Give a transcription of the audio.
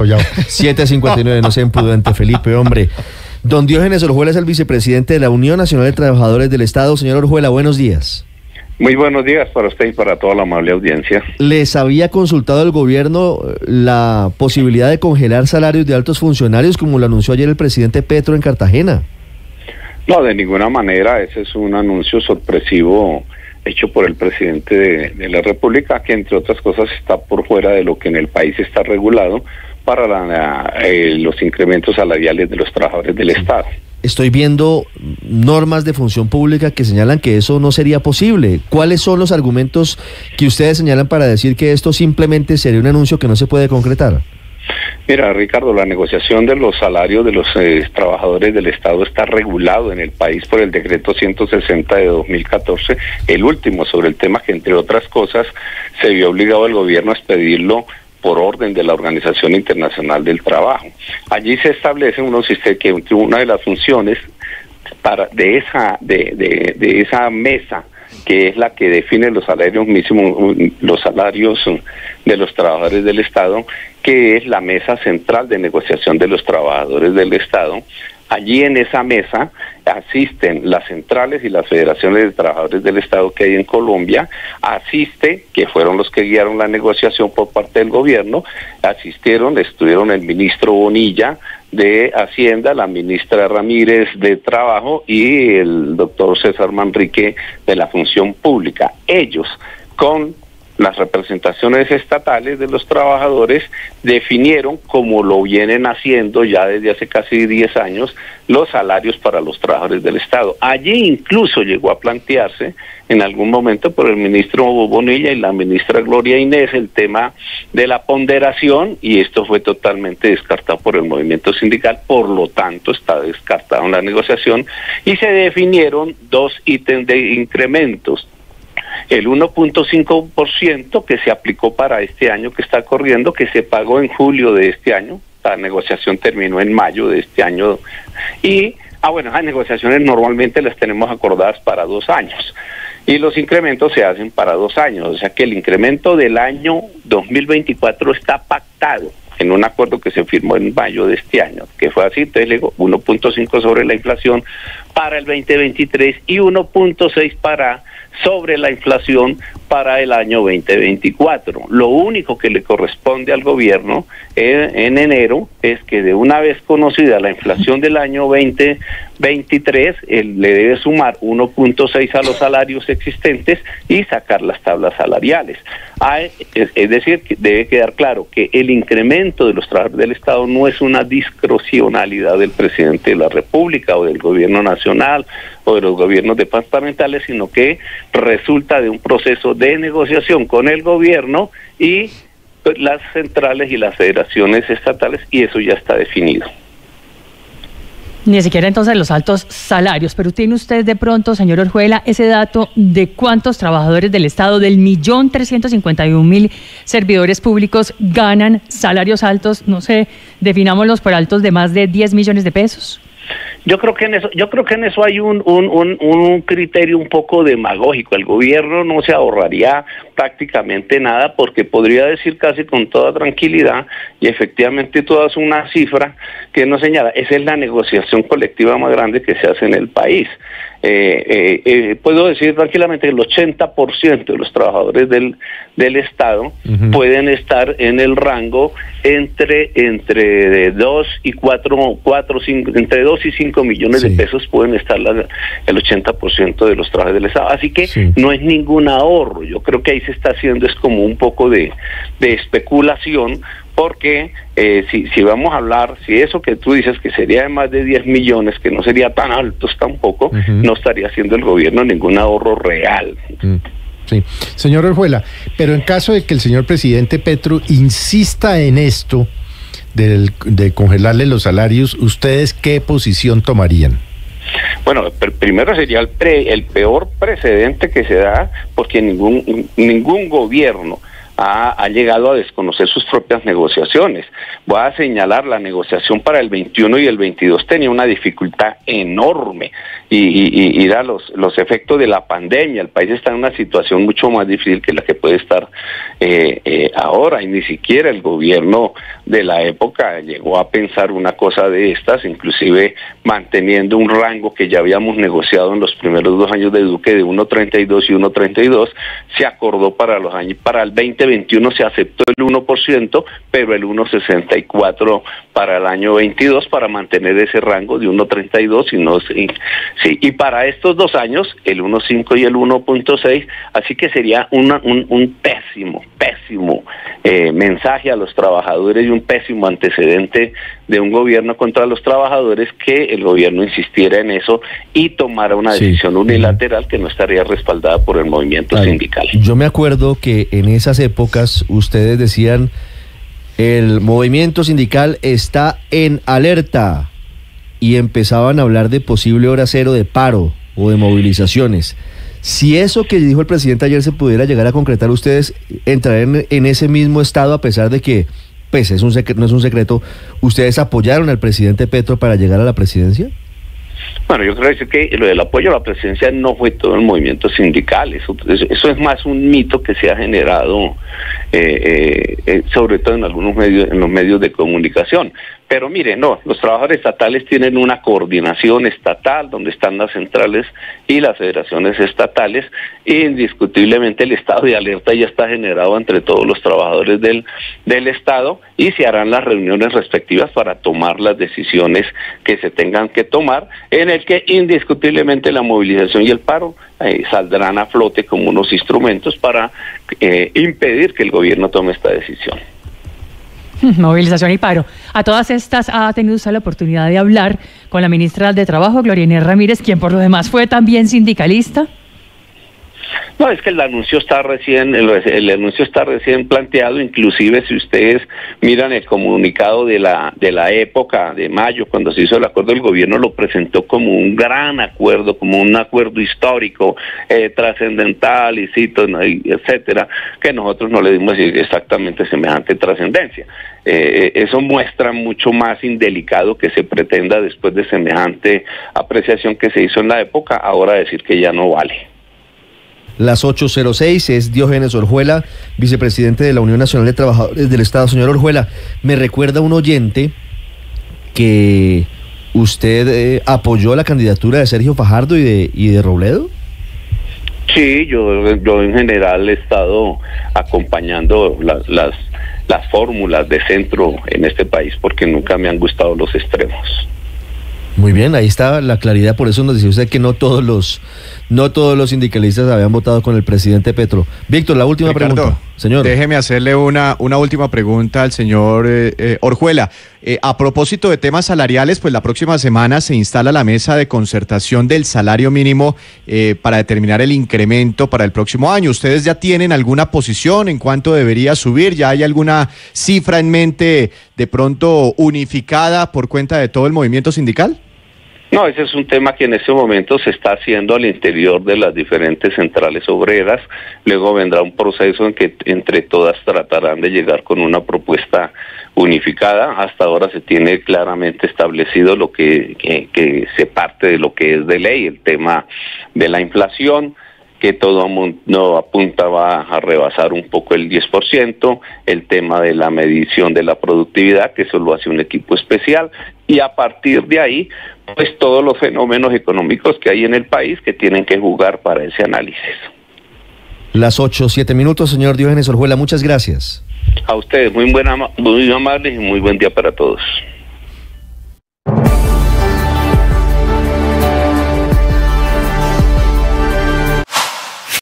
Ya. 7:59, no sea imprudente, Felipe, hombre. Don Diógenes Orjuela es el vicepresidente de la Unión Nacional de Trabajadores del Estado. Señor Orjuela, buenos días. Muy buenos días para usted y para toda la amable audiencia. ¿Les había consultado el gobierno la posibilidad de congelar salarios de altos funcionarios, como lo anunció ayer el presidente Petro en Cartagena? No, de ninguna manera. Ese es un anuncio sorpresivo hecho por el presidente de la República, que entre otras cosas está por fuera de lo que en el país está regulado para los incrementos salariales de los trabajadores del Estado. Estoy viendo normas de función pública que señalan que eso no sería posible. ¿Cuáles son los argumentos que ustedes señalan para decir que esto simplemente sería un anuncio que no se puede concretar? Mira, Ricardo, la negociación de los salarios de los trabajadores del Estado está regulado en el país por el decreto 160 de 2014, el último sobre el tema que, entre otras cosas, se vio obligado el gobierno a expedirlo por orden de la Organización Internacional del Trabajo. Allí se establece que una de las funciones de esa mesa, que es la que define los salarios mínimos, los salarios de los trabajadores del Estado, que es la mesa central de negociación de los trabajadores del Estado. Allí en esa mesa asisten las centrales y las federaciones de trabajadores del Estado que hay en Colombia, que fueron los que guiaron la negociación por parte del gobierno, estuvieron el ministro Bonilla de Hacienda, la ministra Ramírez de Trabajo y el doctor César Manrique de la Función Pública. Ellos, con las representaciones estatales de los trabajadores, definieron, como lo vienen haciendo ya desde hace casi 10 años, los salarios para los trabajadores del Estado. Allí incluso llegó a plantearse en algún momento por el ministro Bonilla y la ministra Gloria Inés el tema de la ponderación, y esto fue totalmente descartado por el movimiento sindical, por lo tanto está descartado en la negociación, y se definieron dos ítems de incrementos. El 1.5% que se aplicó para este año que está corriendo, que se pagó en julio de este año, la negociación terminó en mayo de este año, y esas negociaciones normalmente las tenemos acordadas para 2 años, y los incrementos se hacen para 2 años, o sea que el incremento del año 2024 está pactado en un acuerdo que se firmó en mayo de este año, que fue así. Entonces le digo 1.5 sobre la inflación para el 2023 y 1.6 sobre la inflación para el año 2024. Lo único que le corresponde al gobierno en enero es que, de una vez conocida la inflación del año 2023, él le debe sumar 1.6 a los salarios existentes y sacar las tablas salariales. Es decir, que debe quedar claro que el incremento de los trabajadores del Estado no es una discrecionalidad del presidente de la República o del gobierno nacional o de los gobiernos departamentales, sino que resulta de un proceso de negociación con el gobierno y las centrales y las federaciones estatales, y eso ya está definido. Ni siquiera entonces los altos salarios, pero ¿tiene usted de pronto, señor Orjuela, ese dato de cuántos trabajadores del Estado, del 1.351.000 servidores públicos, ganan salarios altos? No sé, definámoslos por altos de más de 10 millones de pesos. Yo creo que en eso hay un criterio un poco demagógico. El gobierno no se ahorraría prácticamente nada, porque podría decir casi con toda tranquilidad, y efectivamente toda es una cifra que nos señala, esa es la negociación colectiva más grande que se hace en el país. Puedo decir tranquilamente que el 80% de los trabajadores del Estado pueden estar en el rango entre 2 y 5 millones de pesos pueden estar el 80% de los trabajadores del Estado. Así que no es ningún ahorro. Yo creo que ahí se está haciendo es como un poco de especulación, porque si vamos a hablar, si eso que tú dices que sería de más de 10 millones, que no sería tan altos tampoco, no estaría haciendo el gobierno ningún ahorro real. Sí, señor Orjuela, pero en caso de que el señor presidente Petro insista en esto de congelarle los salarios, ¿ustedes qué posición tomarían? Bueno, primero sería el peor precedente que se da, porque ningún gobierno ha llegado a desconocer sus propias negociaciones. Voy a señalar, la negociación para el 21 y el 22 tenía una dificultad enorme y da los efectos de la pandemia. El país está en una situación mucho más difícil que la que puede estar ahora, y ni siquiera el gobierno de la época llegó a pensar una cosa de estas, inclusive manteniendo un rango que ya habíamos negociado en los primeros 2 años de Duque de 1.32 y 1.32, se acordó para el 2021 se aceptó el 1%, pero el 1.64 para el año 22 para mantener ese rango de 1.32 y para estos 2 años el 1.5 y el 1.6, así que sería un pésimo mensaje a los trabajadores y un pésimo antecedente de un gobierno contra los trabajadores que el gobierno insistiera en eso y tomara una decisión unilateral que no estaría respaldada por el movimiento sindical. Yo me acuerdo que en esas épocas ustedes decían: el movimiento sindical está en alerta, y empezaban a hablar de posible hora cero de paro o de movilizaciones. Si eso que dijo el presidente ayer se pudiera llegar a concretar, ¿ustedes entrarían en ese mismo estado, a pesar de que, pues no es un secreto, ustedes apoyaron al presidente Petro para llegar a la presidencia? Bueno, yo creo que lo del apoyo a la presidencia no fue todo el movimiento sindical, eso es más un mito que se ha generado, sobre todo en algunos medios, en los medios de comunicación. Pero mire, no, los trabajadores estatales tienen una coordinación estatal donde están las centrales y las federaciones estatales, e indiscutiblemente el estado de alerta ya está generado entre todos los trabajadores del estado, y se harán las reuniones respectivas para tomar las decisiones que se tengan que tomar, en el que indiscutiblemente la movilización y el paro saldrán a flote como unos instrumentos para impedir que el gobierno tome esta decisión. Movilización y paro. A todas estas, ¿ha tenido usted la oportunidad de hablar con la ministra de Trabajo, Gloria Inés Ramírez, quien por lo demás fue también sindicalista? No, es que el anuncio está recién planteado. Inclusive si ustedes miran el comunicado de la época de mayo, cuando se hizo el acuerdo, el gobierno lo presentó como un gran acuerdo, como un acuerdo histórico, trascendental, y cito, etcétera, que nosotros no le dimos exactamente semejante trascendencia. Eso muestra mucho más indelicado que se pretenda, después de semejante apreciación que se hizo en la época, ahora decir que ya no vale. Las 8:06, es Diógenes Orjuela, vicepresidente de la Unión Nacional de Trabajadores del Estado. Señor Orjuela, me recuerda un oyente que usted apoyó la candidatura de Sergio Fajardo y de Robledo. Sí, yo en general he estado acompañando las fórmulas de centro en este país, porque nunca me han gustado los extremos. Muy bien, ahí está la claridad. Por eso nos decía usted que no todos los sindicalistas habían votado con el presidente Petro. Víctor, la última pregunta. Señor, déjeme hacerle una última pregunta al señor Orjuela. A propósito de temas salariales, pues la próxima semana se instala la mesa de concertación del salario mínimo para determinar el incremento para el próximo año. ¿Ustedes ya tienen alguna posición en cuánto debería subir? ¿Ya hay alguna cifra en mente de pronto unificada por cuenta de todo el movimiento sindical? No, ese es un tema que en este momento se está haciendo al interior de las diferentes centrales obreras. Luego vendrá un proceso en que entre todas tratarán de llegar con una propuesta unificada. Hasta ahora se tiene claramente establecido lo que se parte de lo que es de ley, el tema de la inflación, que todo mundo apunta va a rebasar un poco el 10%, el tema de la medición de la productividad, que eso lo hace un equipo especial, y a partir de ahí, pues todos los fenómenos económicos que hay en el país que tienen que jugar para ese análisis. Las 8:07, señor Diógenes Orjuela, muchas gracias. A ustedes, muy amables y muy buen día para todos.